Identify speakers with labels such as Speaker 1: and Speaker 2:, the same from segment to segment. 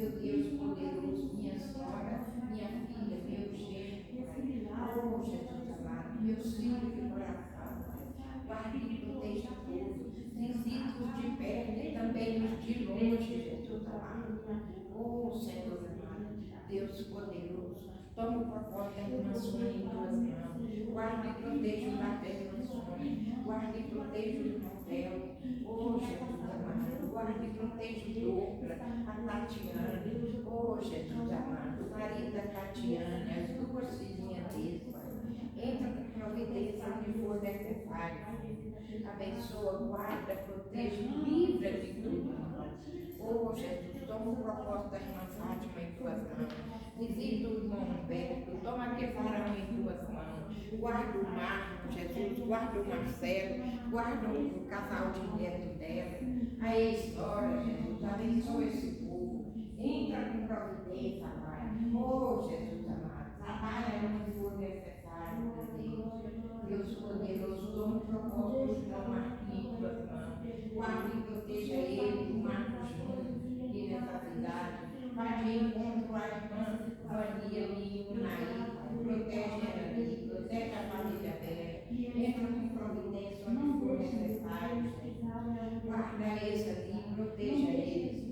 Speaker 1: Meu Deus, poderoso, minha sogra, minha filha, meu genro, Pai. Oh, Jesus. Oh, Senhor amado, Deus poderoso, toma o propósito da irmã Sônia em tuas mãos. Guarda e proteja o lar da irmã Sônia. Guarda e proteja o irmão dela. Oh, Jesus amado, guarda e proteja o Douglas, a Tatiana. Oh, Jesus amado, o marido da Tatiana, as duas filhinhas dele, Pai. Entra com providência onde for necessário. Abençoa, guarda, proteja, livra de tudo mal. Oh, Jesus, toma o propósito da irmã Fátima em tuas mãos. Visita o irmão Humberto, toma aquele varão em tuas mãos. Guarda o Marco, Jesus, guarda o Marcelo, guarda o casal de neto dela. A ex-nora, Jesus, abençoa esse povo. Entra com providência, Pai. Oh, Jesus amado, trabalha onde for necessário, meu Deus. Deus poderoso, toma o propósito do irmão Marquinhos em tuas mãos. Guarda e proteja ele, o Marcos Júnior, aqui nessa cidade. Vai de encontro à irmã Vania ali, o Naí. Protege ela ali, protege a família dela. Entra com providência onde for necessário, Senhor. Guarda esse ali, proteja eles.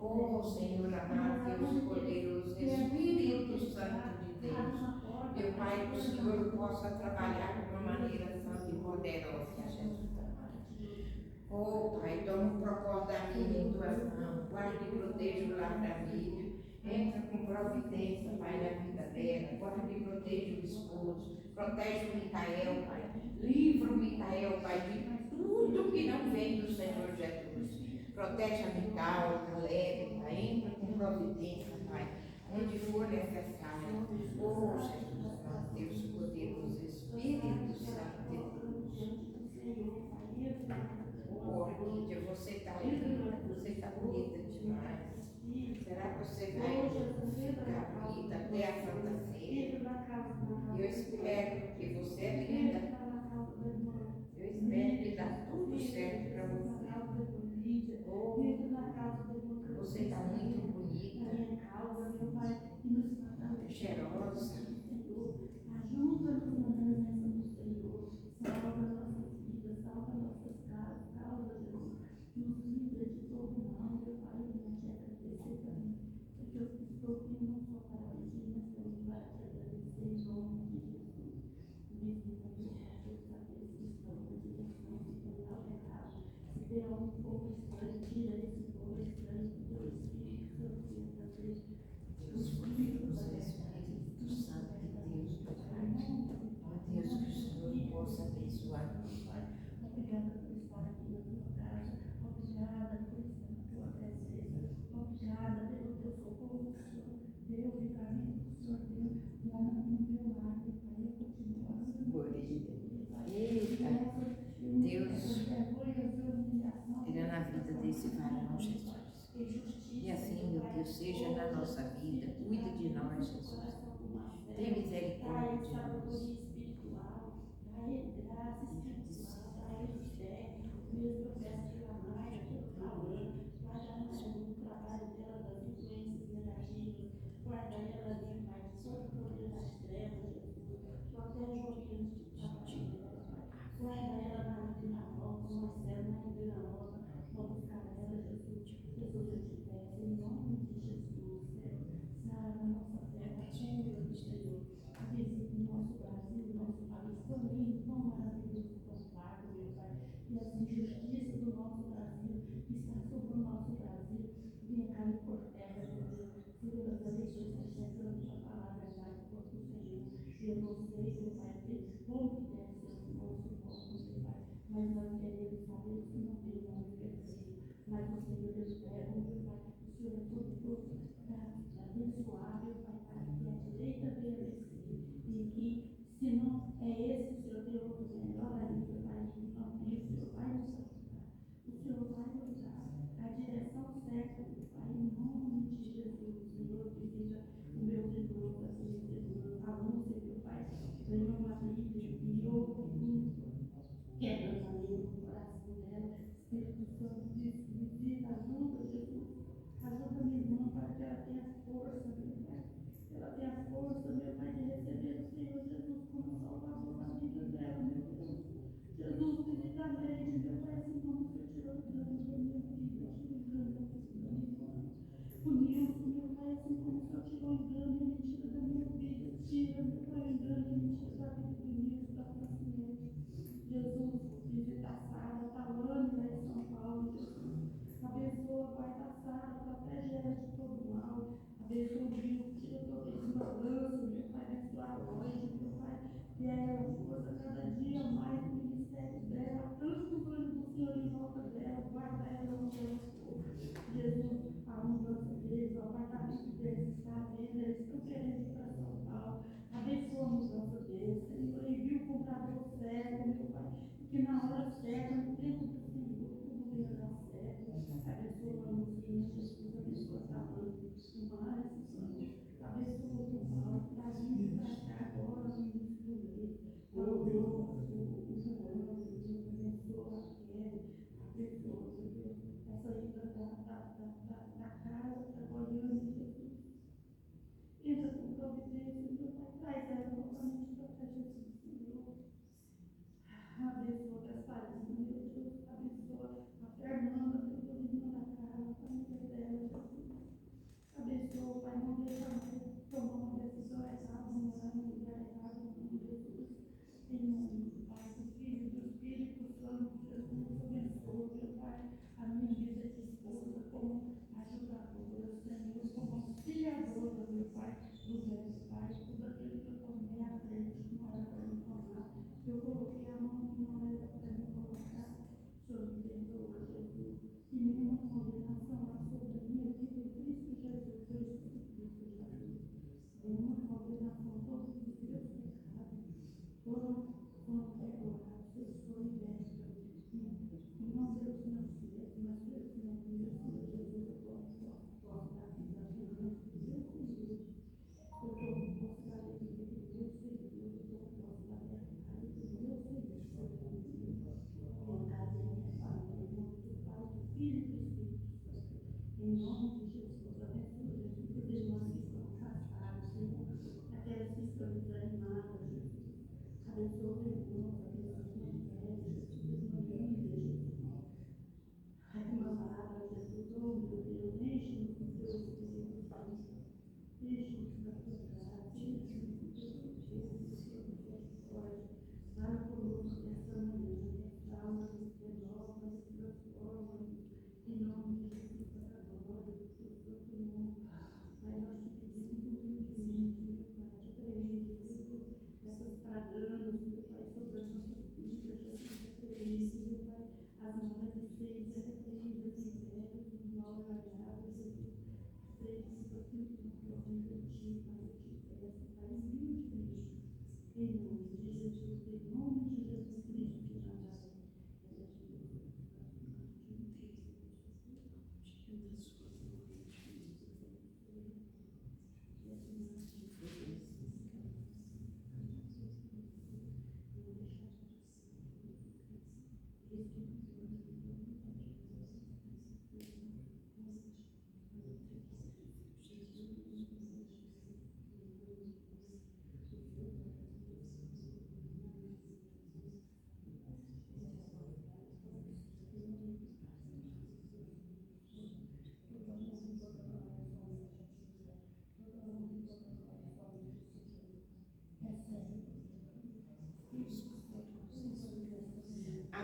Speaker 1: Oh, Senhor amado, Deus poderoso, Espírito Santo de Deus. Meu Pai, que o Senhor possa trabalhar de uma maneira santa e poderosa, Jesus amado. Oh, Pai, toma o propósito da vida em tuas mãos. Guarde e proteja o lar da vida. Entra com providência, Pai, na vida dela. Guarde e proteja o esposo. Protege o Micael, Pai. Livra o Micael, Pai, de tudo que não vem do Senhor Jesus. Protege a Micael, o Caleb, Pai. Entra com providência, Pai, onde for necessário. Oh, Jesus, amado, Deus poderoso, Espírito Santo de Deus. Oh, Orquídea, você está linda, você está bonita demais. Será que você vai ficar bonita até a Santa Ceia? Eu espero que você é linda. Eu espero que dá tudo certo para você. Oh, você está muito bonita, cheirosa. Ajuda-nos na presença do Senhor. Salva nossas vidas, salva nossas casas, salva Jesus. Nos livra de todo mal, meu Pai, eu vou te agradecer também. Porque eu estou aqui não só para pedir, mas também para te agradecer em nome de Jesus. Visita meus pais, saber se estão na direção, se tem algo errado. Se tem algum povo estranho, tira esse povo estranho do teu Espírito Santo e através dos Espírito Santo de Deus, meu Pai. Ó Deus, que o Senhor possa abençoar, meu Pai. Obrigada por estar aqui na tua casa. Obrigada por estar na tua presença. Obrigada pelo teu socorro, Senhor. Deus, e para mim, o Senhor deu lá no meu lar, meu Pai. Eu continuo assim. Eita, Deus, tirando a vida desse varão, Jesus. E assim, meu Deus, seja na nossa vida. Cuida de nós, Jesus. Tem misericórdia de nós. Guarda ela ali, Pai, sobre o poder das trevas, Jesus. Protege o ambiente de trabalho dela, Pai. Guarda ela na vida na volta, o Marcelo na vida na volta. Vou buscar ela, Jesus. Jesus, eu te peço, em nome de Jesus, Senhor. Sara na nossa terra, Senhor do Senhor. Visite o nosso Brasil, o nosso país, também tão maravilhoso quanto Pardo, meu Pai. E as injustiças do nosso Brasil está sobre o nosso Brasil. Venha cair por terra, Jesus. Segura as eleições, está chegando para falar a verdade contra o Senhor. Eu não sei, meu Pai,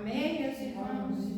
Speaker 1: Amém, meus irmãos?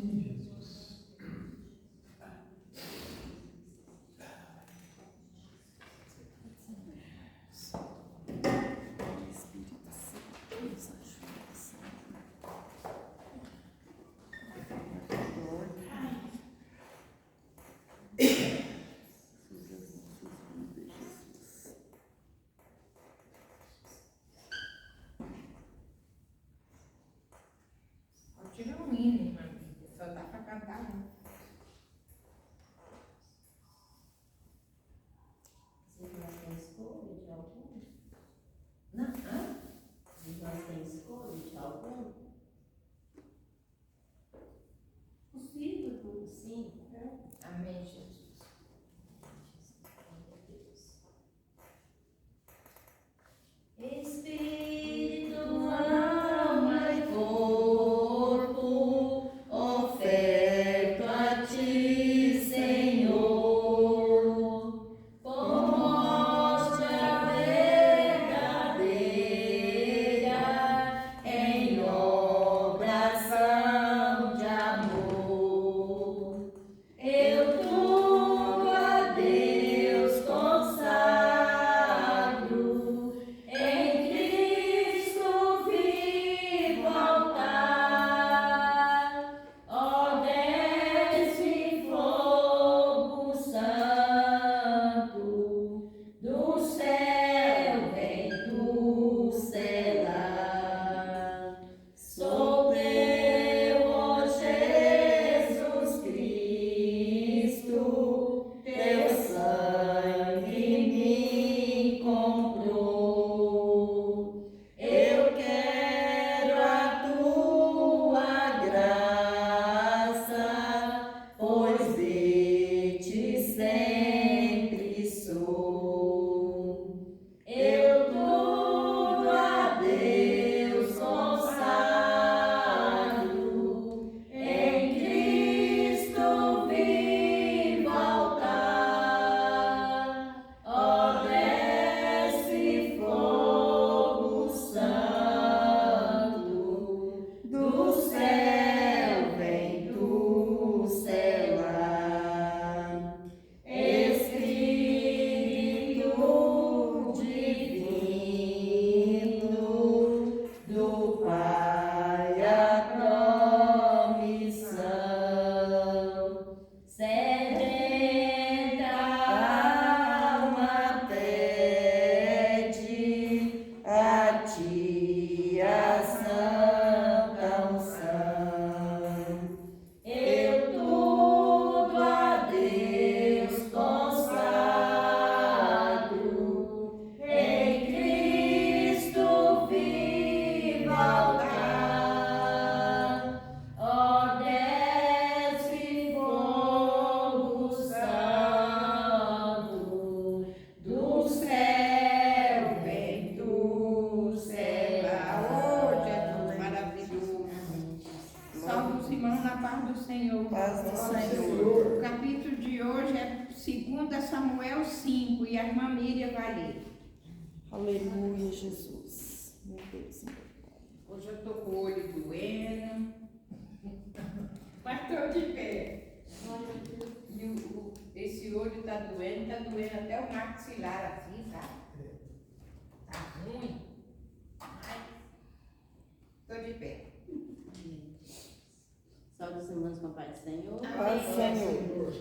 Speaker 1: Continua um hino, irmã. Só dá para cantar, né?
Speaker 2: Vocês não têm escolha de algum?
Speaker 1: Não, hã?
Speaker 2: Vocês não têm escolha de algum? Possível, sim.
Speaker 1: Amém, Jesus.
Speaker 2: Espírito, alma e corpo,
Speaker 1: paz do Senhor.
Speaker 3: Paz do Senhor.
Speaker 1: O capítulo de hoje é 2 Samuel 5 e a irmã Miriam vai ler.
Speaker 3: Aleluia, Jesus. Meu Deus.
Speaker 1: Hoje eu tô com o olho doendo, mas tô de pé. E esse olho tá doendo até o maxilar aqui, sabe? Tá ruim, mas tô de pé.
Speaker 2: Salve os irmãos com a paz do Senhor.
Speaker 3: Paz do Senhor.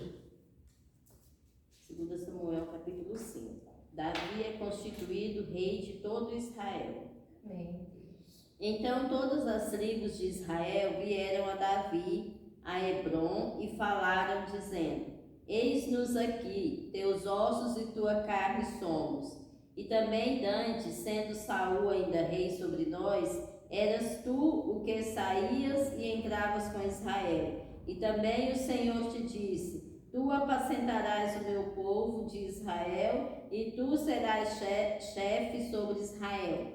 Speaker 2: 2 Samuel, capítulo 5. Davi é constituído rei de todo Israel. Então todas as tribos de Israel vieram a Davi, a Hebrom, e falaram, dizendo: Eis-nos aqui, teus ossos e tua carne somos. E também dantes, sendo Saul ainda rei sobre nós, eras tu o que saías e entravas com Israel. E também o Senhor te disse: Tu apacentarás o meu povo de Israel, e tu serás chefe sobre Israel.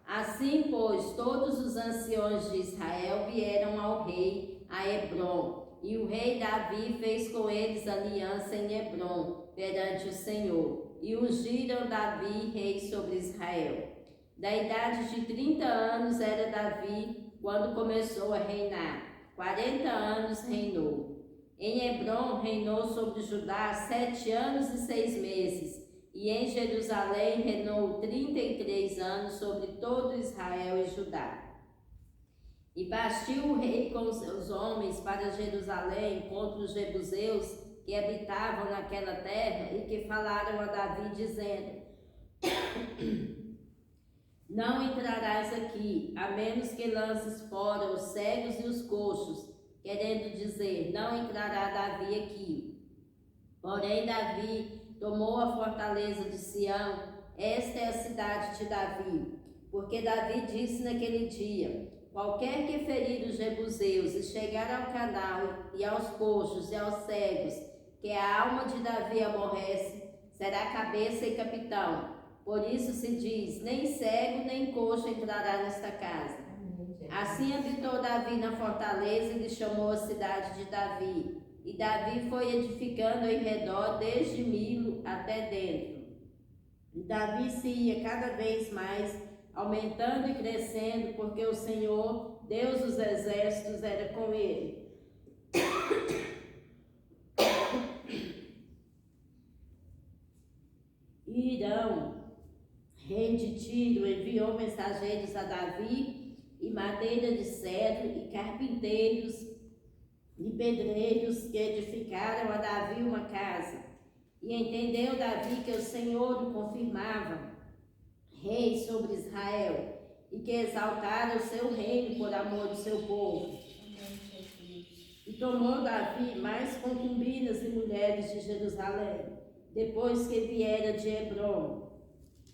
Speaker 2: Assim, pois, todos os anciões de Israel vieram ao rei, a Hebrom, e o rei Davi fez com eles aliança em Hebrom, perante o Senhor, e ungiram Davi rei sobre Israel. Da idade de 30 anos era Davi quando começou a reinar. 40 anos reinou. Em Hebrom reinou sobre Judá 7 anos e 6 meses. E em Jerusalém reinou 33 anos sobre todo Israel e Judá. E partiu o rei com os seus homens para Jerusalém contra os jebuseus que habitavam naquela terra e que falaram a Davi, dizendo: Não entrarás aqui, a menos que lances fora os cegos e os coxos, querendo dizer, não entrará Davi aqui. Porém Davi tomou a fortaleza de Sião, esta é a cidade de Davi. Porque Davi disse naquele dia: Qualquer que ferir os jebuseus e chegar ao canal e aos coxos e aos cegos, que a alma de Davi aborrece, será cabeça e capitão. Por isso se diz: nem cego nem coxo entrará nesta casa. Assim habitou Davi na fortaleza e lhe chamou a cidade de Davi. E Davi foi edificando em redor desde Milo até dentro. E Davi se ia cada vez mais, aumentando e crescendo, porque o Senhor, Deus dos exércitos, era com ele. Irão, rei de Tiro, enviou mensageiros a Davi, e madeira de cedro, e carpinteiros e pedreiros que edificaram a Davi uma casa. E entendeu Davi que o Senhor o confirmava rei sobre Israel, e que exaltara o seu reino por amor do seu povo. E tomou Davi mais concubinas e mulheres de Jerusalém, depois que viera de Hebrom.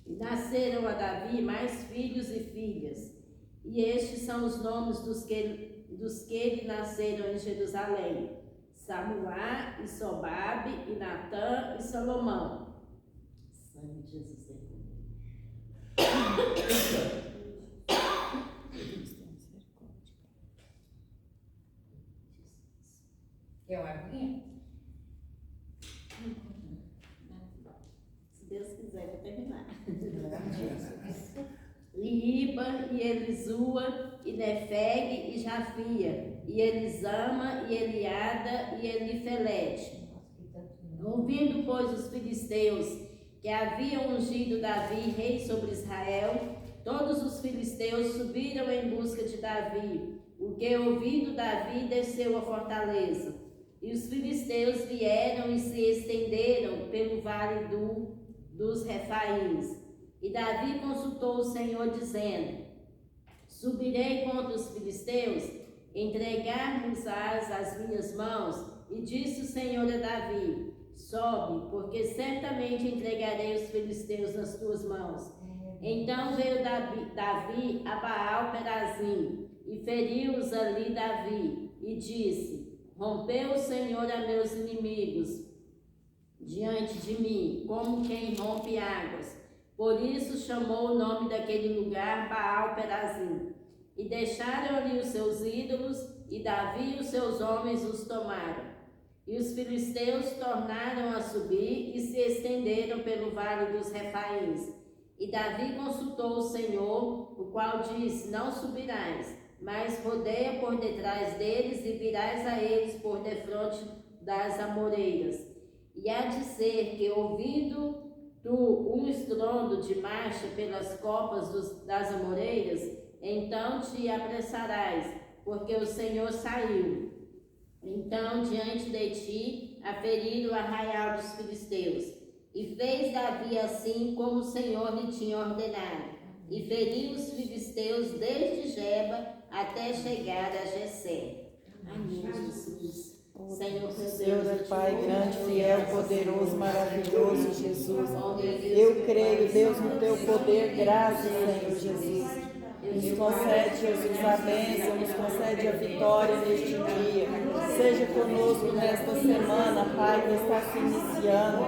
Speaker 2: E nasceram a Davi mais filhos e filhas. E estes são os nomes dos que lhe nasceram em Jerusalém: Samuá, e Sobabe, e Natã, e Salomão. Sangue de Jesus.
Speaker 1: Quer uma aguinha?
Speaker 2: Se Deus quiser, vou terminar. E Iba, e Elisua, e Nefeg, e Jafia, e Elisama, e Eliada, e Elifelete. Ouvindo, pois, os filisteus que haviam ungido Davi rei sobre Israel, todos os filisteus subiram em busca de Davi, o que, ouvindo Davi, desceu à fortaleza. E os filisteus vieram e se estenderam pelo vale dos Refaíns. E Davi consultou o Senhor, dizendo: Subirei contra os filisteus, entregar-nos-ás as minhas mãos? E disse o Senhor a Davi: Sobe, porque certamente entregarei os filisteus nas tuas mãos. Então veio Davi a Baal-Perazim, e feriu-os ali Davi, e disse: Rompeu o Senhor a meus inimigos diante de mim, como quem rompe águas. Por isso chamou o nome daquele lugar Baal-Perazim. E deixaram ali os seus ídolos, e Davi e os seus homens os tomaram. E os filisteus tornaram a subir e se estenderam pelo vale dos Refaíns. E Davi consultou o Senhor, o qual disse: não subirás, mas rodeia por detrás deles e virás a eles por defronte das amoreiras. E há de ser que, ouvindo tu um estrondo de marcha pelas copas das amoreiras, então te apressarás, porque o Senhor saiu. Então, diante de ti, aferiram o arraial dos filisteus. E fez Davi assim como o Senhor lhe tinha ordenado. E feriu os filisteus desde Geba até chegar a Jessé. Amém, Jesus. Senhor, meu Deus,
Speaker 3: Senhor é Pai grande, fiel, poderoso, maravilhoso, Jesus. Eu creio, Deus, no teu poder, graças, Senhor Jesus. Nos concede, Jesus, a bênção, nos concede a vitória neste dia. Seja conosco nesta semana, Pai, que está se iniciando.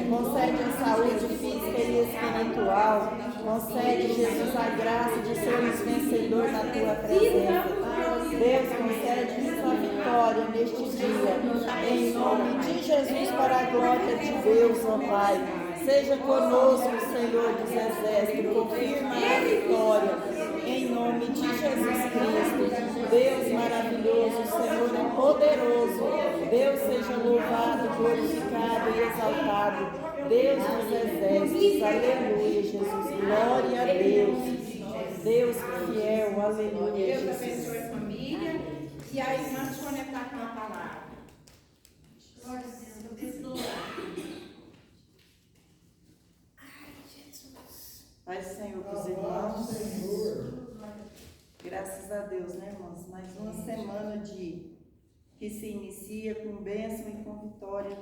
Speaker 3: Concede a saúde física e espiritual. Concede, Jesus, a graça de sermos vencedor na tua presença. Deus, concede-nos a vitória neste dia. Em nome de Jesus, para a glória de Deus, ó Pai. Seja conosco, Senhor dos Exércitos. Confirma a vitória. Em nome de Jesus Cristo, Deus maravilhoso, o Senhor é poderoso. Deus seja louvado, glorificado e exaltado. Deus dos exércitos, aleluia, Jesus. Glória a Deus. Deus fiel, aleluia,
Speaker 1: Deus
Speaker 3: Jesus.
Speaker 1: abençoe a família. E a irmã Sônia está com a palavra. Glória a Deus, abençoe.
Speaker 3: Pai, Senhor, para os irmãos. Graças a Deus, né, irmãos? Mais uma semana que se inicia com bênção e com vitória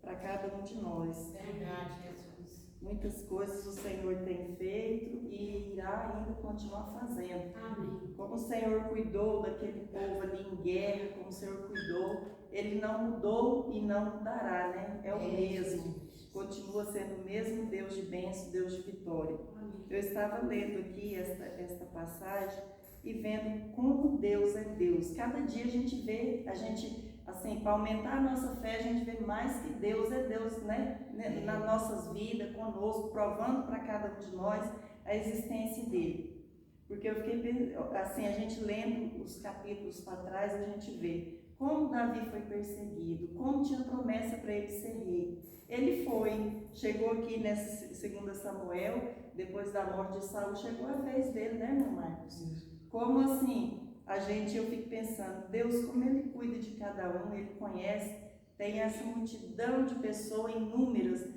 Speaker 3: para cada um de nós.
Speaker 1: Verdade, Jesus.
Speaker 3: Muitas coisas o Senhor tem feito e irá ainda continuar fazendo.
Speaker 1: Amém.
Speaker 3: Como o Senhor cuidou daquele povo ali em guerra, como o Senhor cuidou, Ele não mudou e não mudará, né? É o mesmo. Continua sendo o mesmo Deus de bênção, Deus de vitória. Eu estava lendo aqui esta passagem e vendo como Deus é Deus. Cada dia a gente vê, assim, para aumentar a nossa fé, a gente vê mais que Deus é Deus, né? Nas nossas vidas, conosco, provando para cada um de nós a existência dele. Porque eu fiquei, assim, a gente lendo os capítulos para trás, a gente vê como Davi foi perseguido, como tinha promessa para ele ser rei. Ele chegou aqui nessa 2 Samuel, depois da morte de Saul, chegou a vez dele, né, irmão Marcos? Como assim, eu fico pensando, Deus, como Ele cuida de cada um, Ele conhece, tem essa multidão de pessoas inúmeras,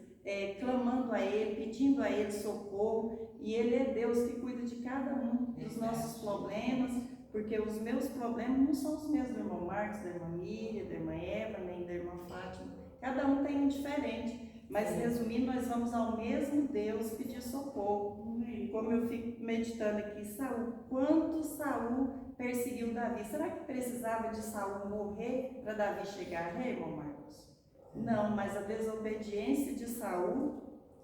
Speaker 3: clamando a Ele, pedindo a Ele socorro, e Ele é Deus que cuida de cada um dos nossos problemas, porque os meus problemas não são os mesmos do irmão Marcos, da irmã Miriam, da irmã Eva, nem da irmã Fátima. Cada um tem um diferente. Mas resumindo, nós vamos ao mesmo Deus pedir socorro. Como eu fico meditando aqui, quanto Saul perseguiu Davi? Será que precisava de Saul morrer para Davi chegar, irmão Marcos? Não, mas a desobediência de Saul,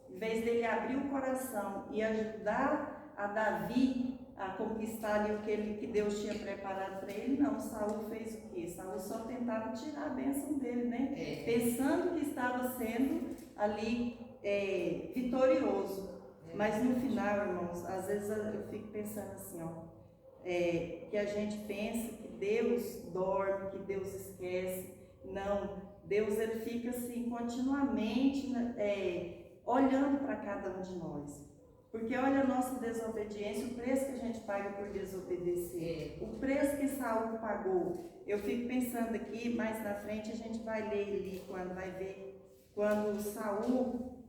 Speaker 3: em vez dele abrir o coração e ajudar a Davi a conquistar ali que Deus tinha preparado para ele, não, Saul fez o quê? Saul só tentava tirar a bênção dele, né? Pensando que estava sendo ali vitorioso. Mas no final, irmãos, às vezes eu fico pensando assim, que a gente pensa que Deus dorme, que Deus esquece. Não, Deus ele fica assim continuamente olhando para cada um de nós. Porque olha a nossa desobediência, o preço que a gente paga por desobedecer, o preço que Saul pagou. Eu fico pensando aqui, mais na frente a gente vai ler ali, quando Saul,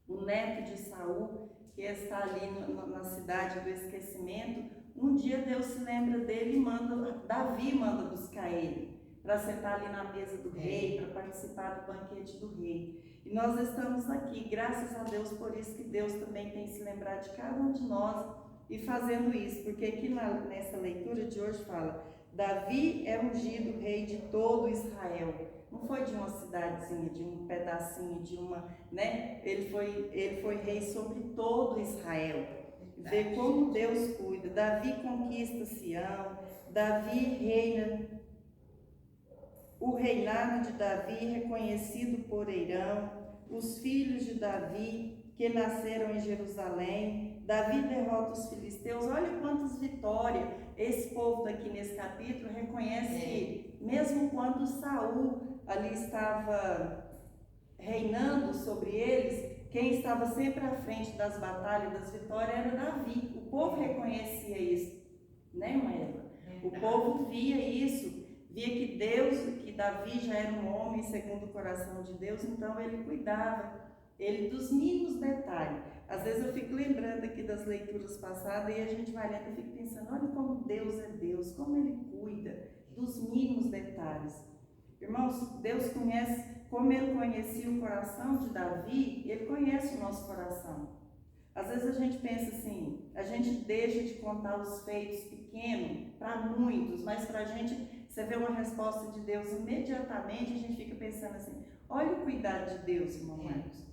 Speaker 3: o neto de Saul, que está ali na cidade do esquecimento, um dia Deus se lembra dele e Davi manda buscar ele, para sentar ali na mesa do rei, para participar do banquete do rei. E nós estamos aqui, graças a Deus, por isso que Deus também tem se lembrado de cada um de nós e fazendo isso, porque aqui nessa leitura de hoje fala, Davi é ungido rei de todo Israel. Não foi de uma cidadezinha, de um pedacinho, de uma, né? Ele foi rei sobre todo Israel. Ver como Deus cuida. Davi conquista Sião, Davi reina. O reinado de Davi reconhecido por Eirão, os filhos de Davi que nasceram em Jerusalém. Davi derrota os filisteus. Olha quantas vitórias esse povo daqui nesse capítulo reconhece, mesmo quando Saul ali estava reinando sobre eles, quem estava sempre à frente das batalhas, das vitórias, era Davi. O povo reconhecia isso, né, Maela? O povo via isso, via que Deus, que Davi já era um homem segundo o coração de Deus, então ele cuidava, ele dos mínimos detalhes. Às vezes eu fico lembrando aqui das leituras passadas e a gente vai lendo e fico pensando, olha como Deus é Deus, como ele cuida dos mínimos detalhes. Irmãos, Deus conhece, como ele conhecia o coração de Davi, ele conhece o nosso coração. Às vezes a gente pensa assim, a gente deixa de contar os feitos pequenos para muitos, mas para a gente, você vê uma resposta de Deus imediatamente, a gente fica pensando assim, olha o cuidado de Deus, irmão Marcos.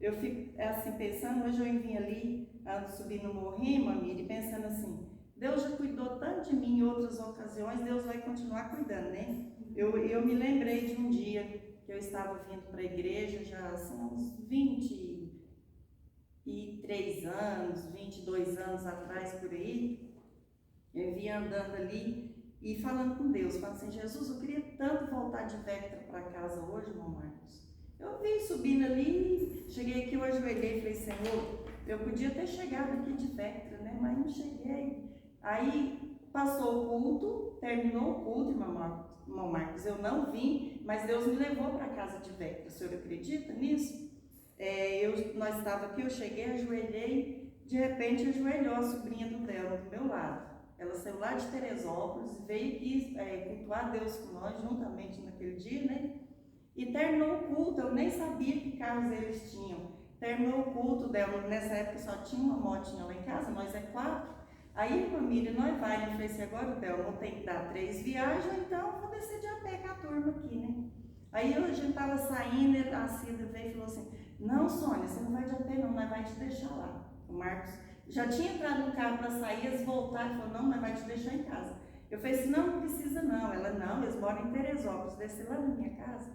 Speaker 3: Eu fico assim pensando, hoje eu vim ali, subindo no morrinho, Mamira, e pensando assim, Deus já cuidou tanto de mim em outras ocasiões, Deus vai continuar cuidando, né? Eu me lembrei de um dia que eu estava vindo para a igreja, já assim, uns 23 anos, 22 anos atrás, por aí, eu vinha andando ali e falando com Deus, falando assim, Jesus, eu queria tanto voltar de Vectra para casa hoje, irmão Marcos. Eu vim subindo ali, cheguei aqui, eu ajoelhei e falei, Senhor, eu podia ter chegado aqui de Vectra, né, mas não cheguei. Aí passou o culto, terminou o culto, irmão Marcos, eu não vim, mas Deus me levou para casa de Vectra. O senhor acredita nisso? Nós estávamos aqui, eu cheguei, ajoelhei, de repente ajoelhou a sobrinha do Del do meu lado. Ela saiu lá de Teresópolis, veio aqui cultuar Deus com nós, juntamente naquele dia, né? E terminou o culto, eu nem sabia que carros eles tinham. Terminou o culto dela, nessa época só tinha uma motinha lá em casa, nós é 4. Aí, família, nós vai, eu falei assim, agora o Del não tem que dar 3 viagens, então eu vou descer de a pé com a turma aqui, né? Aí hoje a gente estava saindo, a Cida veio e falou assim, não, Sônia, você não vai de a pé não, nós vai te deixar lá. O Marcos já tinha entrado no carro para sair, eles voltaram e falou, não, nós vai te deixar em casa. Eu falei assim, não precisa não. Ela, não, eles moram em Teresópolis, descer lá na minha casa.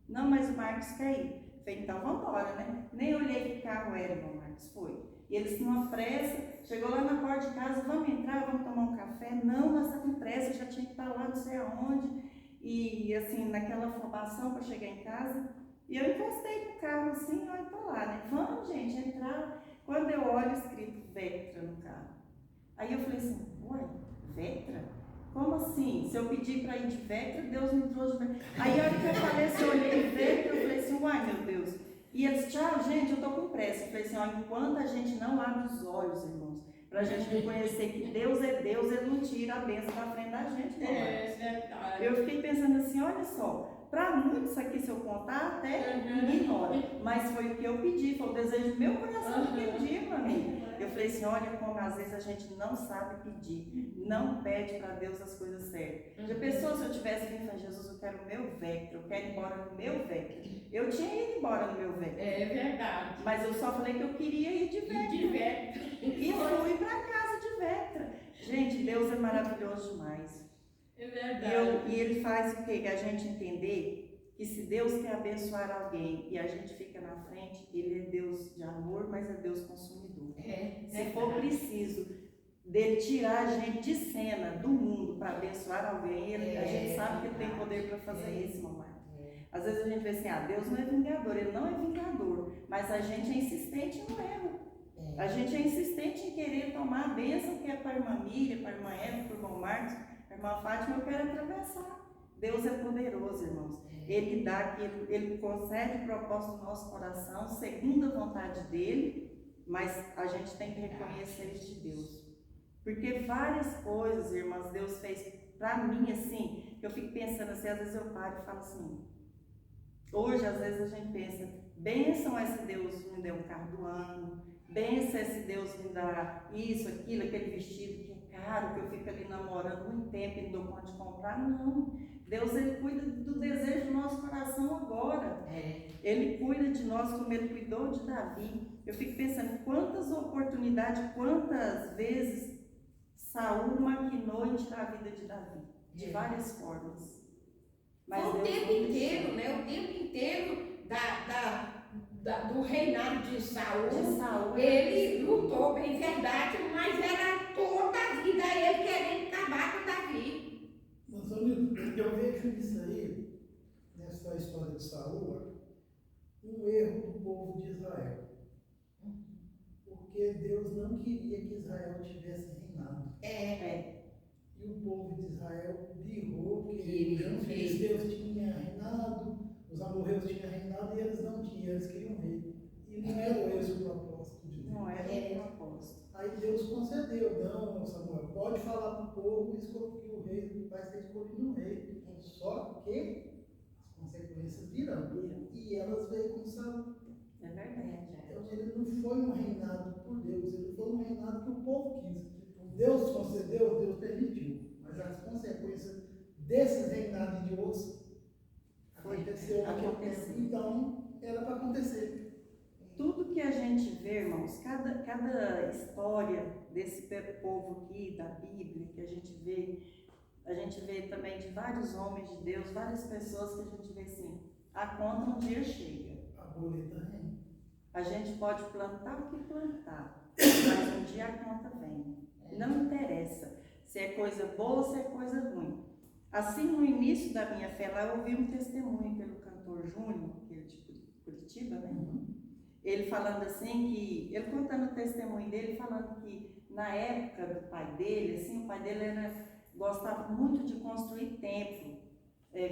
Speaker 3: Não, mas o Marcos quer ir. Eu falei, então vamos embora, né? Nem olhei que carro era, irmão Marcos, foi. E eles numa pressa, chegou lá na porta de casa, vamos entrar, vamos tomar um café. Não, nós estamos com pressa, já tinha que estar lá não sei aonde. E assim, naquela afobação para chegar em casa. E eu encostei no carro assim, olha para lá, né? Vamos, gente, entrar. Quando eu olho escrito Vectra no carro. Aí eu falei assim, ué, Vectra? Como assim? Se eu pedir para ir de Vectra, Deus me trouxe de Vectra. Aí a hora que eu falei assim, eu olhei Vectra, eu falei assim, uai, meu Deus. E eles, tchau, gente, eu tô com pressa. Eu falei assim, ó, enquanto a gente não abre os olhos, irmãos, para a gente reconhecer que Deus é Deus, Ele não tira a bênção da frente da gente. Verdade. Eu fiquei pensando assim, olha só, para muitos aqui, se eu contar, até ignora. Mas foi o que eu pedi, foi o desejo do meu coração que eu pedi para mim. Eu falei assim, olha como às vezes a gente não sabe pedir, não pede para Deus as coisas certas. Já pensou se eu tivesse vindo e falado, Jesus, eu quero o meu Vectra, eu quero ir embora no meu Vectra. Eu tinha ido embora no meu Vectra.
Speaker 1: É verdade.
Speaker 3: Mas eu só falei que eu queria ir de Vectra. E fui para casa de Vectra. Gente, Deus é maravilhoso demais.
Speaker 1: É verdade.
Speaker 3: E Ele faz o quê? A gente entender que se Deus quer abençoar alguém e a gente fica na frente, Ele é Deus de amor, mas é Deus consumidor. Se for preciso dele tirar a gente de cena do mundo para abençoar alguém, a gente sabe que Ele tem poder para fazer isso, mamãe. Às vezes a gente vê assim, Deus não é vingador, Ele não é vingador, mas a gente é insistente no erro. A gente é insistente em querer tomar a bênção que é para a irmã Miriam, para a irmã Eva, para o irmão Marcos, para a irmã Fátima, eu quero atravessar. Deus é poderoso, irmãos. Ele dá, Ele concede o propósito do nosso coração, segundo a vontade dEle, mas a gente tem que reconhecer este Deus. Porque várias coisas, irmãs, Deus fez para mim, assim, eu fico pensando assim, às vezes eu paro e falo assim, hoje às vezes a gente pensa, bênção esse Deus me deu um carro do ano, bênção esse Deus me dá isso, aquilo, aquele vestido que é caro, que eu fico ali namorando muito tempo e não dou conta de comprar. Não, Deus, Ele cuida do desejo do nosso coração agora. Ele cuida de nós como Ele cuidou de Davi. eu fico pensando quantas oportunidades, quantas vezes Saul maquinou em tirar a vida de Davi, de várias formas. Mas
Speaker 1: o
Speaker 3: Deus
Speaker 1: tempo
Speaker 3: não
Speaker 1: inteiro, né? O tempo inteiro do reinado de Saul, ele lutou, bem verdade, mas era toda a vida ele querendo acabar com Davi.
Speaker 4: Mas, Anildo, eu vejo isso aí, nessa história de Saul, um erro do povo de Israel. Porque Deus não queria que Israel tivesse reinado. E o povo de Israel birrou que os filisteus tinham reinado, os amorreus tinham reinado e eles não tinham, eles queriam rei. E não era esse o propósito de Deus.
Speaker 3: Não era o propósito.
Speaker 4: Aí Deus concedeu, não, Samuel, pode falar para o povo que o rei vai ser escolhido um rei. Só que as consequências virão. E elas veio com Saul.
Speaker 3: É verdade.
Speaker 4: Então ele não foi um reinado por Deus, ele foi um reinado que o povo quis. Deus concedeu, Deus permitiu. Mas as consequências desses reinados e de outros aconteceu naquele tempo. Então era para acontecer.
Speaker 3: Tudo que a gente vê, irmãos, cada história desse povo aqui, da Bíblia, que a gente vê também de vários homens de Deus, várias pessoas que a gente vê assim, a conta um dia chega.
Speaker 4: A boleta vem.
Speaker 3: A gente pode plantar o que plantar, mas um dia a conta vem. Não interessa se é coisa boa ou se é coisa ruim. Assim, no início da minha fé, lá eu ouvi um testemunho pelo cantor Júnior, que é de Curitiba, né? Ele falando assim que, ele contando o testemunho dele, falando que na época do pai dele, assim, o pai dele gostava muito de construir templo,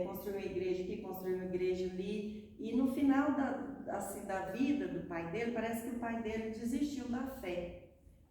Speaker 3: construir uma igreja aqui, construir uma igreja ali, e no final da vida do pai dele, parece que o pai dele desistiu da fé.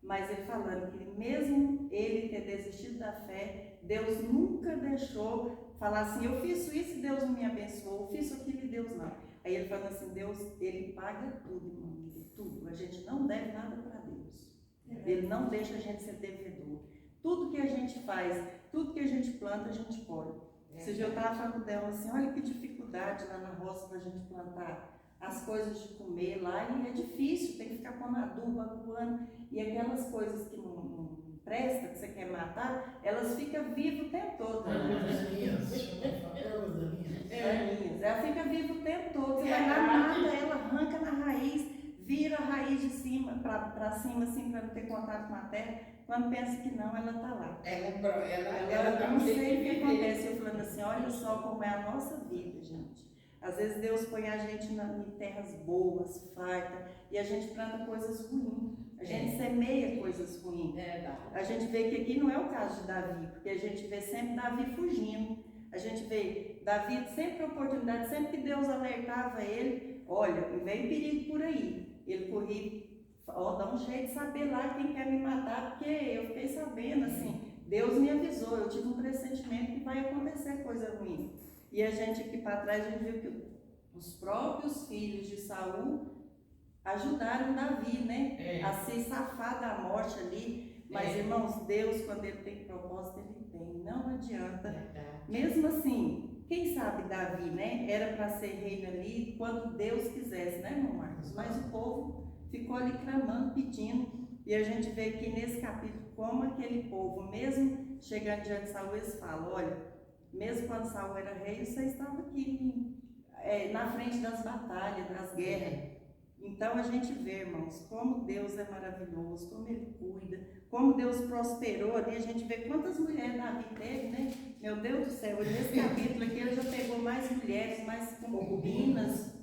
Speaker 3: Mas ele falando que mesmo ele ter desistido da fé, Deus nunca deixou falar assim, eu fiz isso e Deus não me abençoou, eu fiz aquilo e Deus não. Aí ele falando assim, Deus, ele paga tudo, irmão, tudo. A gente não deve nada para Deus. Ele não deixa a gente ser devedor. Tudo que a gente faz, tudo que a gente planta, a gente colhe. Esse dia eu estava falando dela assim, olha que dificuldade lá na roça para a gente plantar as coisas de comer lá, e é difícil, tem que ficar pondo adubo, aguando, e aquelas coisas que não presta, que você quer matar, elas ficam vivas o tempo todo. Ela fica viva o tempo todo, você vai lá, mata ela, arranca na raiz, vira a raiz de cima, para cima, assim, para não ter contato com a terra. Quando pensa que não, ela está lá. Ela não sei o que acontece. Eu falando assim, olha só como é a nossa vida, gente. Às vezes Deus põe a gente em terras boas, fartas, e a gente planta coisas ruins. A gente semeia coisas ruins. A gente vê que aqui não é o caso de Davi, porque a gente vê sempre Davi fugindo. A gente vê Davi sempre oportunidade, sempre que Deus alertava ele, olha, vem perigo por aí. Ele corria, dá um jeito de saber lá quem quer me matar, porque eu fiquei sabendo, assim, Deus me avisou, eu tive um pressentimento que vai acontecer coisa ruim. E a gente aqui para trás, a gente viu que os próprios filhos de Saul ajudaram Davi, né? A se safar da morte ali. Mas, irmãos, Deus, quando ele tem propósito, ele tem. Não adianta. Mesmo assim, quem sabe Davi, né? Era para ser reino ali quando Deus quisesse, né, irmão Marcos? Mas o povo ficou ali clamando, pedindo. E a gente vê aqui nesse capítulo como aquele povo, mesmo chegando diante de Saul, eles falam, olha, mesmo quando Saul era rei, você estava aqui na frente das batalhas, das guerras. Então a gente vê, irmãos, como Deus é maravilhoso, como Ele cuida, como Deus prosperou ali. A gente vê quantas mulheres Davi teve, né? Meu Deus do céu, nesse capítulo aqui ele já pegou mais mulheres, mais concubinas,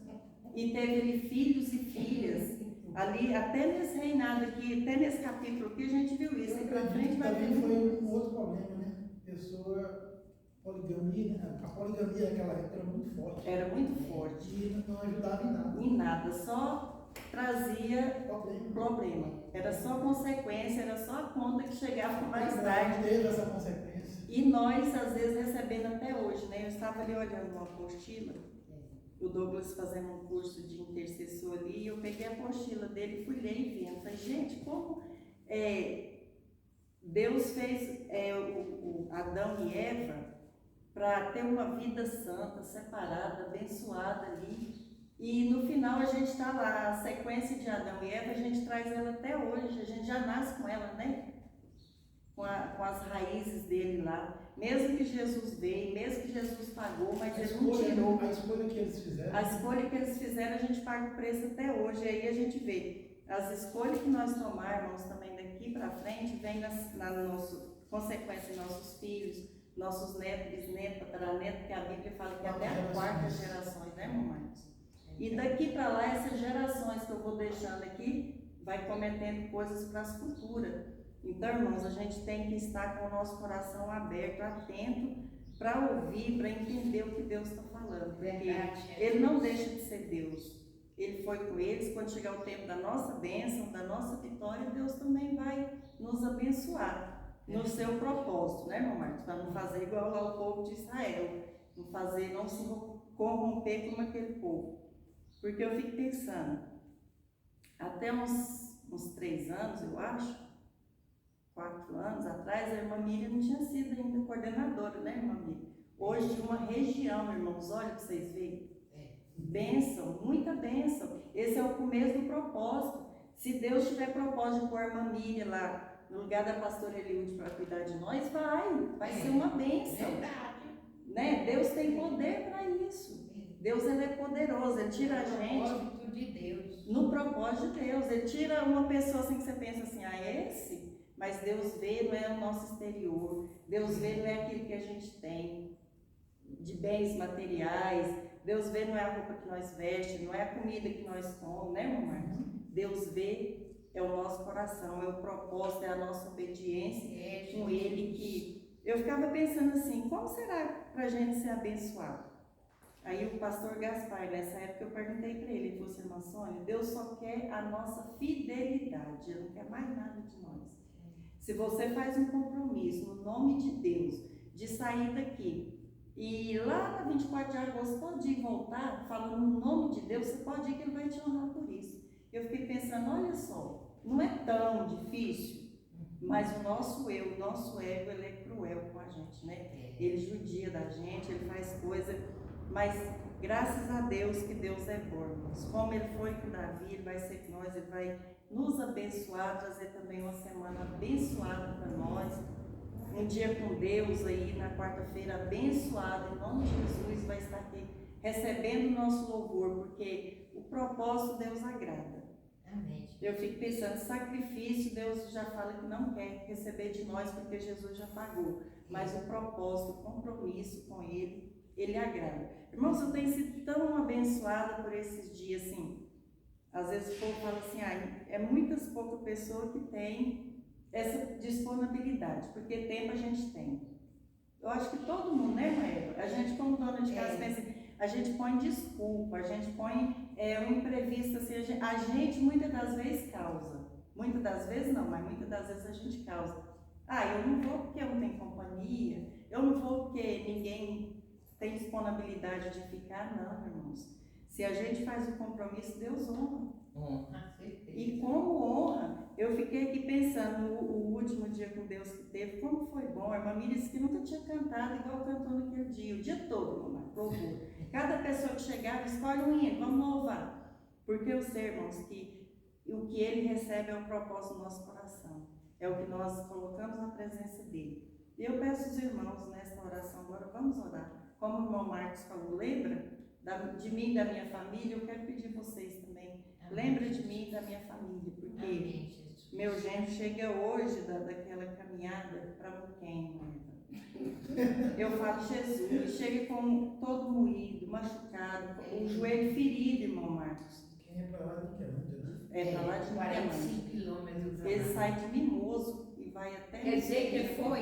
Speaker 3: e teve ali filhos e filhas. Ali, até nesse reinado aqui, até nesse capítulo aqui, a gente viu isso.
Speaker 4: Eu acredito que também foi um outro problema, né? Pessoa, poligamia, né? A poligamia naquela época era muito forte.
Speaker 3: Era muito forte.
Speaker 4: E não ajudava em nada.
Speaker 3: Em nada, só trazia problema. Era só consequência, era só a conta que chegava mais tarde.
Speaker 4: Teve essa consequência.
Speaker 3: E nós, às vezes, recebendo até hoje, né? Eu estava ali olhando uma apostila, o Douglas fazendo um curso de intercessor ali, e eu peguei a apostila dele, fui ler e vendo. Falei, gente, como Deus fez o Adão e Eva para ter uma vida santa, separada, abençoada ali. E no final a gente está lá, a sequência de Adão e Eva, a gente traz ela até hoje, a gente já nasce com ela, né? Com as raízes dele lá. Mesmo que Jesus veio, mesmo que Jesus pagou, mas ele não tirou.
Speaker 4: A escolha que eles fizeram.
Speaker 3: A escolha que eles fizeram, a gente paga o preço até hoje. E aí a gente vê, as escolhas que nós tomarmos também daqui para frente, vem na nossa consequência em nossos filhos, nossos netos, bisnetos, tataranetos, porque a Bíblia fala que até a quarta gerações, né, Marcos? E daqui para lá, essas gerações que eu vou deixando aqui, vai cometendo coisas para as futuras. Então, irmãos, a gente tem que estar com o nosso coração aberto, atento, para ouvir, para entender o que Deus está falando. Porque Ele não deixa de ser Deus. Ele foi com eles, quando chegar o tempo da nossa bênção, da nossa vitória, Deus também vai nos abençoar no seu propósito, né, irmão Marcos? Para não fazer igual lá o povo de Israel, não se corromper como aquele povo. Porque eu fico pensando, até uns 3 anos, eu acho, 4 anos atrás, a irmã Miriam não tinha sido ainda coordenadora, né, irmã Miriam? Hoje, de uma região, irmãos, olha para vocês verem. Bênção, muita bênção. Esse é o começo do propósito. Se Deus tiver propósito de pôr a irmã Miriam lá, no lugar da pastora Eliúde para cuidar de nós, vai ser uma bênção. Né? Deus tem poder para isso. Deus, ele é poderoso, ele tira a gente
Speaker 1: de Deus.
Speaker 3: No propósito de Deus. Ele tira uma pessoa assim que você pensa assim, esse? Mas Deus vê, não é o nosso exterior. Deus vê, não é aquilo que a gente tem de bens materiais. Deus vê, não é a roupa que nós vestimos, não é a comida que nós comemos, né, mamãe? Deus vê, é o nosso coração, é o propósito, é a nossa obediência com Ele. Que eu ficava pensando assim, como será para a gente ser abençoado? Aí o pastor Gaspar, nessa época, eu perguntei para ele, ele falou assim, irmã Sônia, Deus só quer a nossa fidelidade, Ele não quer mais nada de nós. Se você faz um compromisso no nome de Deus, de sair daqui, e lá na 24 de agosto pode ir voltar, falando no nome de Deus, você pode ir que Ele vai te honrar por isso. Eu fiquei pensando, olha só, não é tão difícil, mas o nosso eu, o nosso ego, ele é cruel com a gente, né? Ele judia da gente, ele faz coisa, mas graças a Deus que Deus é bom, irmãos. Como Ele foi com Davi, Ele vai ser com nós, Ele vai nos abençoar, trazer também uma semana abençoada para nós. Um dia com Deus aí, na quarta-feira, abençoado, em nome de Jesus, vai estar aqui recebendo o nosso louvor, porque o propósito Deus agrada.
Speaker 1: Amém.
Speaker 3: Eu fico pensando, sacrifício, Deus já fala que não quer receber de nós, porque Jesus já pagou. Mas o propósito, o compromisso com Ele, Ele agrada. Irmãos, eu tenho sido tão abençoada por esses dias, assim. Às vezes o povo fala assim, é muitas poucas pessoas que têm essa disponibilidade, porque tempo a gente tem. Eu acho que todo mundo, né, Maeva? A gente, como dona de casa, pensa, a gente põe desculpa, a gente põe um imprevisto, assim, a gente muitas das vezes causa. Muitas das vezes não, mas muitas das vezes a gente causa. Eu não vou porque eu não tenho companhia, eu não vou porque ninguém tem disponibilidade de ficar, não, irmãos. Se a gente faz o compromisso, Deus honra. E como honra, eu fiquei aqui pensando, o último dia com Deus que teve, como foi bom. A irmã Miriam disse que nunca tinha cantado igual cantou naquele dia, o dia todo, mamãe, louvor. Cada pessoa que chegava, escolhe um hino, vamos louvar. Porque eu sei, irmãos, que o que Ele recebe é o propósito do nosso coração. É o que nós colocamos na presença dEle. E eu peço aos irmãos, nesta oração agora, vamos orar. Como o irmão Marcos falou, lembra de mim e da minha família? Eu quero pedir a vocês também. Lembra de mim e da minha família, porque meu genro chega hoje daquela caminhada para Muquem. Eu falo, Jesus, chega com todo moído, machucado, o joelho ferido, irmão Marcos.
Speaker 4: Quem é para lá de Niquelândia, né?
Speaker 3: É para lá de
Speaker 1: 45 quilômetros.
Speaker 3: Ele sai de Mimoso e vai até...
Speaker 1: Quer dizer que ele foi?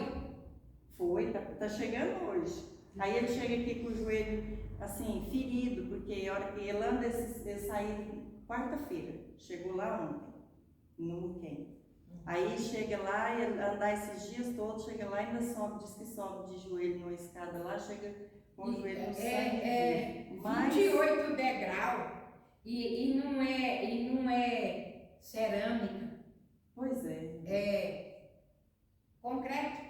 Speaker 3: Foi, tá chegando hoje. Aí ele chega aqui com o joelho, assim, ferido, porque a hora que ele anda, ele saiu quarta-feira, chegou lá ontem, no Muquem. Aí chega lá, e andar esses dias todos, chega lá e ainda sobe, diz que sobe de joelho numa escada lá, chega com o joelho no sangue.
Speaker 1: 28 degraus e não é cerâmica.
Speaker 3: Pois é.
Speaker 1: É concreto.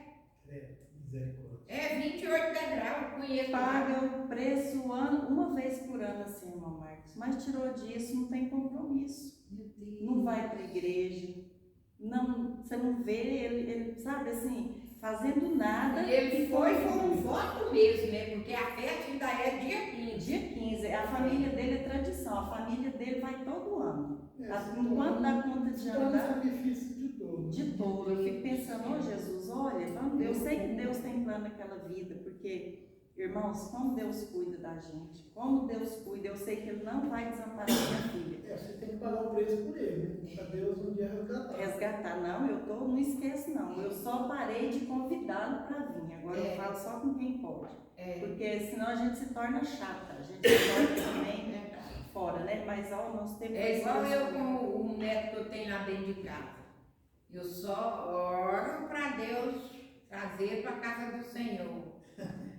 Speaker 4: Misericórdia.
Speaker 1: 28 degraus. Com conheço.
Speaker 3: paga o preço uma vez por ano, assim, irmão Marcos. Mas tirou disso, não tem compromisso.
Speaker 1: Meu Deus.
Speaker 3: Não vai para a igreja. Não, você não vê ele, sabe assim, fazendo nada.
Speaker 1: E ele foi um voto mesmo, né? Porque a festa ainda é dia 15.
Speaker 3: Dia 15, a família dele é tradição, a família dele vai todo ano. Enquanto dá conta de
Speaker 4: Todo
Speaker 3: andar,
Speaker 4: sacrifício de touro.
Speaker 3: de touro. Eu fico pensando, ô Jesus, olha, vamos, eu sei que Deus tem plano naquela vida, porque, irmãos, como Deus cuida da gente, como Deus cuida, eu sei que Ele não vai desamparar minha filha.
Speaker 4: Você tem que pagar o preço por ele, né? Para Deus um dia resgatar.
Speaker 3: Resgatar, não esqueço não, eu só parei de convidá-lo para vir, agora eu falo só com quem pode, porque senão a gente se torna chata, a gente se torna também fora, né? Mas ó, nós temos...
Speaker 1: É igual eu com o neto que eu tenho lá dentro de casa. Eu só oro para Deus trazer para a casa do Senhor.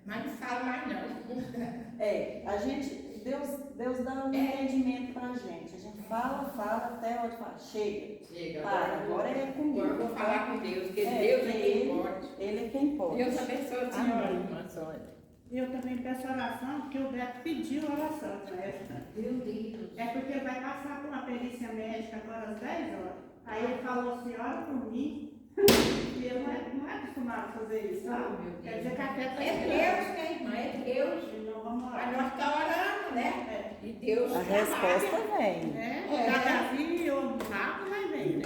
Speaker 1: Mas não falo mais não.
Speaker 3: A gente, Deus dá um entendimento pra gente. A gente fala até onde fala, chega, para, agora é comigo.
Speaker 1: Agora eu vou falar com Deus, porque Deus é quem pode.
Speaker 3: Ele é quem pode.
Speaker 1: Deus abençoe a senhora, irmã Sônia.
Speaker 5: Eu também peço oração, porque o Beto pediu oração para essa.
Speaker 1: Meu Deus.
Speaker 5: É porque vai passar por uma perícia médica agora às 10 horas. Aí ele falou assim, ora por mim. E eu não é acostumado a fazer isso, sabe? Quer dizer que a fé está
Speaker 1: É Deus, né, irmã? É Deus.
Speaker 5: Então vamos
Speaker 1: Mas
Speaker 5: orar.
Speaker 1: nós estamos orando, né? E Deus
Speaker 3: A
Speaker 1: trabalha.
Speaker 3: resposta vem.
Speaker 5: Devagarzinho ou rápido, mas vem, né?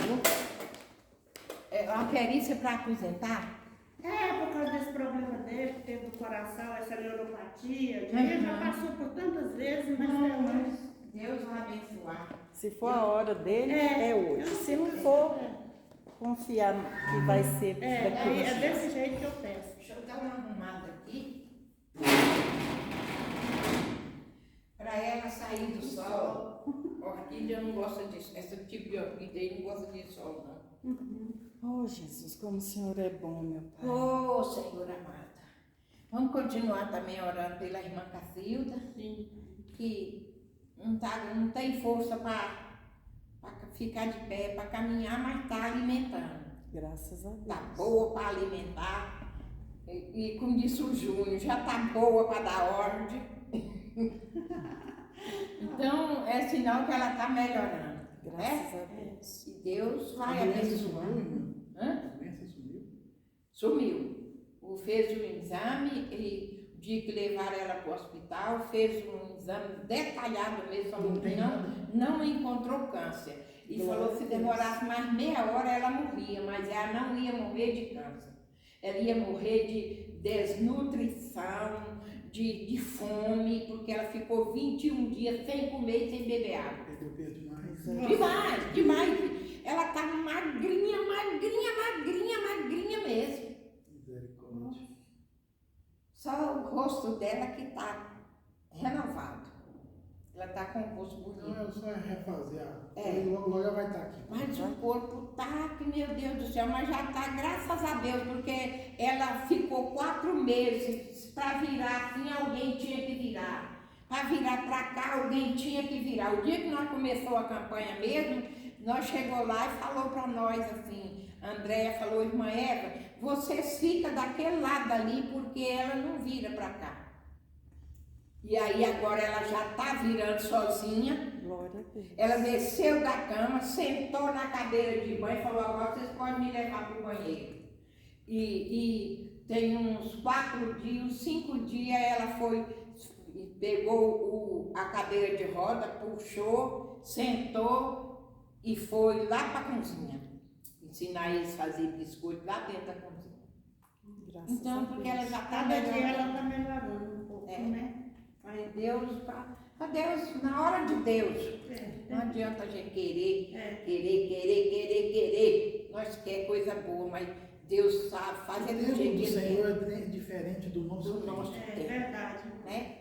Speaker 1: É uma perícia para aposentar?
Speaker 5: Por causa desse problema dele, que teve do coração, essa neuropatia. Ele já passou por tantas vezes, mas até hoje.
Speaker 1: Deus vai abençoar.
Speaker 3: Se for a hora dele, é hoje. Se não for, confiar que vai ser daqui a
Speaker 5: É desse jeito que eu peço.
Speaker 1: Deixa eu dar uma arrumada aqui. Para ela sair do sol. Orquídea não gosta disso. Esse tipo de orquídea aí não gosta de sol, não.
Speaker 3: Oh, Jesus, como o Senhor é bom, meu Pai.
Speaker 1: Ô, Senhor amada. Vamos continuar também orando pela irmã Cacilda, que não tem força para ficar de pé, para caminhar, mas está alimentando.
Speaker 3: Graças a Deus.
Speaker 1: Está boa para alimentar. E como disse o Júnior, já está boa para dar ordem. Então, é sinal que ela está melhorando.
Speaker 3: Graças a Deus.
Speaker 1: E Deus vai abençoar.
Speaker 4: A doença sumiu?
Speaker 1: Sumiu. Fez um exame, o dia que levaram ela para o hospital, fez um exame detalhado mesmo, falou que não encontrou câncer. E falou que se demorasse mais meia hora ela morria, mas ela não ia morrer de câncer. Ela ia morrer de desnutrição, de fome, porque ela ficou 21 dias sem comer e sem beber água.
Speaker 4: Perdeu peso demais.
Speaker 1: Demais. Ela tá magrinha mesmo.
Speaker 4: Misericórdia.
Speaker 1: Só o rosto dela que tá renovado. Ela tá com o rosto bonito.
Speaker 4: Não, é só refazer. Logo ela vai estar aqui.
Speaker 1: Mas o corpo tá, que meu Deus do céu, mas já tá, graças a Deus, porque ela ficou 4 meses para virar assim, alguém tinha que virar. Para virar para cá, alguém tinha que virar. O dia que nós começou a campanha mesmo, nós chegou lá e falou para nós assim, a Andréia falou, irmã Eva, vocês ficam daquele lado ali porque ela não vira para cá. E aí agora ela já está virando sozinha.
Speaker 3: Glória a Deus.
Speaker 1: Ela desceu da cama, sentou na cadeira de banho e falou, agora vocês podem me levar para o banheiro. E tem uns 4 dias, 5 dias, ela foi, pegou a cadeira de roda, puxou, sentou e foi lá para a cozinha. Ensinar eles a fazer biscoito lá dentro da cozinha.
Speaker 3: Graças
Speaker 1: Então,
Speaker 3: a
Speaker 1: porque
Speaker 3: Deus.
Speaker 1: ela já está
Speaker 5: Cada dia
Speaker 1: melhorando.
Speaker 5: ela está melhorando um pouco, né?
Speaker 1: Mas Deus, para Deus, na hora de Deus. Não adianta a gente querer. Nós queremos coisa boa, mas Deus sabe fazer
Speaker 4: O
Speaker 1: do
Speaker 4: tempo
Speaker 1: jeito
Speaker 4: do
Speaker 1: que Ele
Speaker 4: Senhor é diferente do nosso.
Speaker 1: do nosso
Speaker 5: É
Speaker 1: tempo,
Speaker 5: verdade.
Speaker 1: né?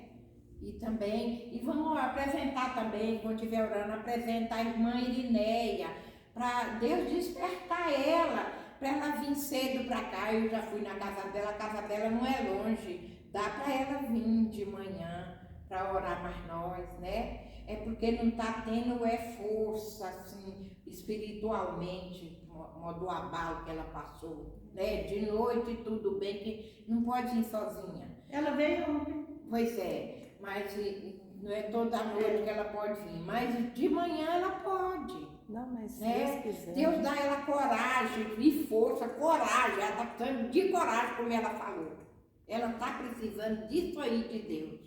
Speaker 1: E também, e vamos apresentar também, quando estiver orando, apresentar a irmã Irineia, para Deus despertar ela, para ela vir cedo para cá. Eu já fui na casa dela, a casa dela não é longe, dá para ela vir de manhã para orar mais nós, né? É porque não está tendo força, assim, espiritualmente, modo abalo que ela passou. né? De noite tudo bem, que não pode ir sozinha.
Speaker 5: Ela veio ontem.
Speaker 1: Pois é, mas não é toda noite que ela pode vir, mas de manhã ela pode.
Speaker 3: Não, mas se
Speaker 1: Né?
Speaker 3: Deus quiser.
Speaker 1: Deus dá ela coragem e força, coragem, ela está precisando de coragem, como ela falou. Ela está precisando disso aí de Deus.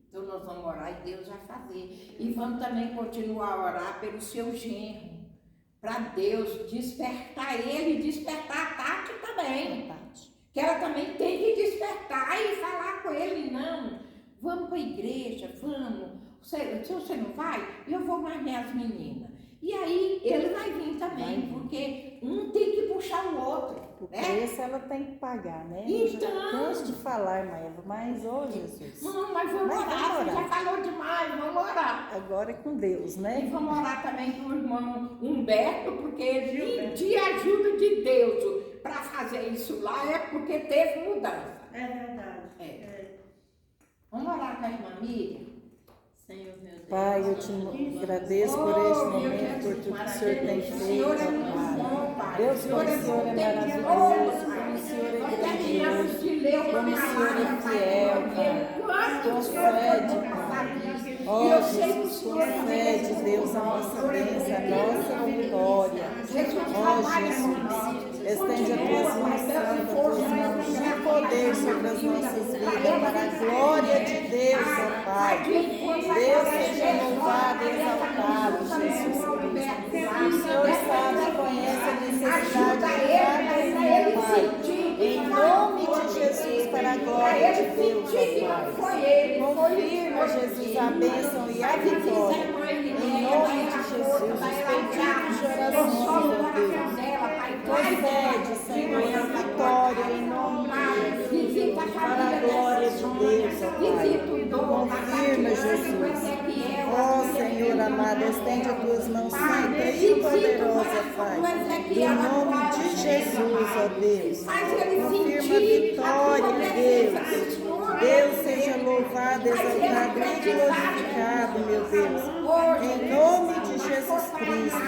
Speaker 1: Então nós vamos orar e Deus vai fazer. E vamos também continuar a orar pelo seu genro, para Deus despertar ele e despertar a Tati também. Que ela também tem que despertar e falar com ele, não, vamos para a igreja, vamos. Se você não vai, eu vou mais minhas meninas. E aí ele vai vir também, porque um tem que puxar o outro.
Speaker 6: O
Speaker 1: né?
Speaker 6: preço ela tem que pagar, né?
Speaker 1: Então.
Speaker 6: Eu já canso de falar, Maeva, mas, ô Jesus.
Speaker 1: Não, mas vamos
Speaker 6: Mas
Speaker 1: orar,
Speaker 6: vamos
Speaker 1: você já
Speaker 6: orar.
Speaker 1: falou demais, vamos orar.
Speaker 6: Agora é com Deus,
Speaker 1: E
Speaker 6: né?
Speaker 1: vamos orar também com o irmão Humberto, porque ele pedir ajuda de Deus para fazer isso lá, é porque teve mudança.
Speaker 5: É verdade.
Speaker 1: É. Vamos orar com a irmã Miriam?
Speaker 2: Senhor, meu Deus.
Speaker 6: Pai, eu te agradeço por este momento, por tudo que o Senhor tem feito,
Speaker 1: O Senhor é muito
Speaker 6: Pai.
Speaker 1: bom, Pai.
Speaker 6: Deus, como o Senhor é maravilhoso, como o Senhor é grandioso, como o Senhor é fiel, Pai. Concede, Pai. Ó Jesus, concede, Deus, a nossa bênção, a nossa vitória. Ó Jesus, estende a tua mãos santas, tuas mãos de poder sobre as nossas vidas, para a glória de Deus, ó Pai. Deus seja louvado e exaltado, Jesus Cristo. O Senhor sabe e conhece a necessidade de cada irmão, Pai. Em nome de Jesus, para a glória de Deus, ó Pai. Confirma, Jesus, a bênção e a vitória. Em nome de Jesus, os pedidos de orações, ó Deus. Concede, Senhor, a vitória em nome de Jesus, para a glória de Deus, ó Pai. Confirma, Jesus. Ó Senhor amado, estende as tuas mãos santa e poderosa, Pai. Em nome de Jesus, ó Deus. Confirma a vitória, Deus. Deus seja louvado, exaltado e glorificado, meu Deus. Em nome de Jesus Cristo.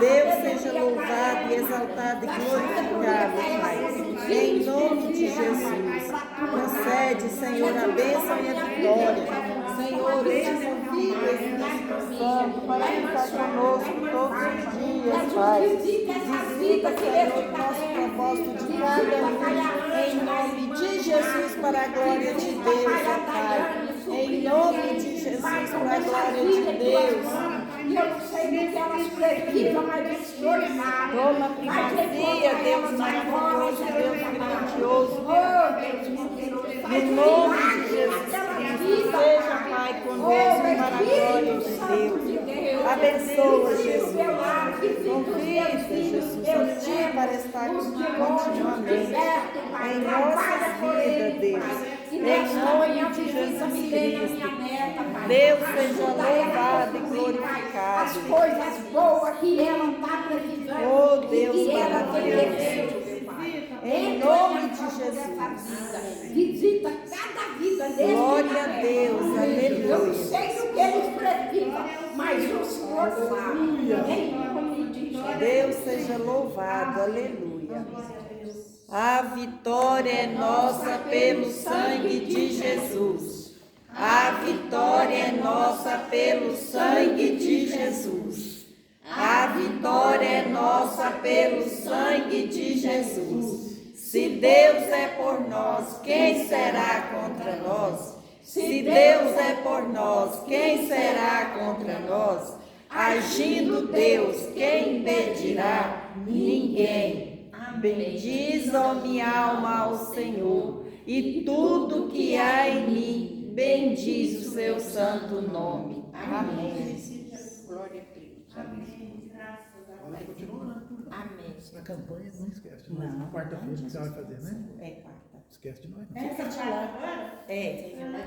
Speaker 6: Deus seja louvado e exaltado e glorificado, Pai. Em nome de Jesus. Concede, Senhor, a bênção e a vitória. Senhor, eu te convido, Espírito Santo, para ficar conosco todos os dias, Pai. Visita, Senhor, o nosso propósito de cada um. Em nome de Jesus, para a glória de Deus, ó Pai. Em nome de Jesus, para a glória de Deus.
Speaker 1: E eu não sei do que elas precisam, mas o Senhor sabe.
Speaker 6: Toma primazia, Deus maravilhoso, Deus grandioso.
Speaker 1: Oh, Deus poderoso.
Speaker 6: Em nome de Jesus Cristo, seja, Pai, conosco para a glória de Deus. Abençoa, Jesus. Convida, Jesus, a Ti para estar continuamente em nossas vidas, Deus. Em nome de Jesus Cristo. Deus seja louvado e glorificado.
Speaker 1: As coisas boas que ela está precisando.
Speaker 6: Oh, Deus
Speaker 1: e que ela tem
Speaker 6: maravilhoso.
Speaker 1: desejo, Pai.
Speaker 6: Em nome de Jesus.
Speaker 1: Visita cada vida dele.
Speaker 6: Glória a Deus,
Speaker 1: Eu não
Speaker 6: aleluia.
Speaker 1: sei do que eles precisam, mas o Senhor sabe. Em nome de Jesus.
Speaker 6: Deus seja louvado, aleluia. A vitória é nossa pelo sangue de Jesus. A vitória é nossa pelo sangue de Jesus. A vitória é nossa pelo sangue de Jesus. Se Deus é por nós, quem será contra nós? Se Deus é por nós, quem será contra nós? Agindo Deus, quem impedirá? Ninguém. Bendiz, ó minha alma, ao Senhor, e tudo que há em mim, bendiz o seu santo nome. Amém.
Speaker 1: Glória a Deus.
Speaker 5: Amém. Graças a
Speaker 4: Olha,
Speaker 5: Deus.
Speaker 4: continua orando.
Speaker 1: Amém.
Speaker 4: Na campanha, não esquece.
Speaker 6: Não,
Speaker 4: Quarta-feira que você vai fazer, né?
Speaker 6: É quarta.
Speaker 4: Esquece de nós. Não.
Speaker 5: Essa parte agora?
Speaker 6: É.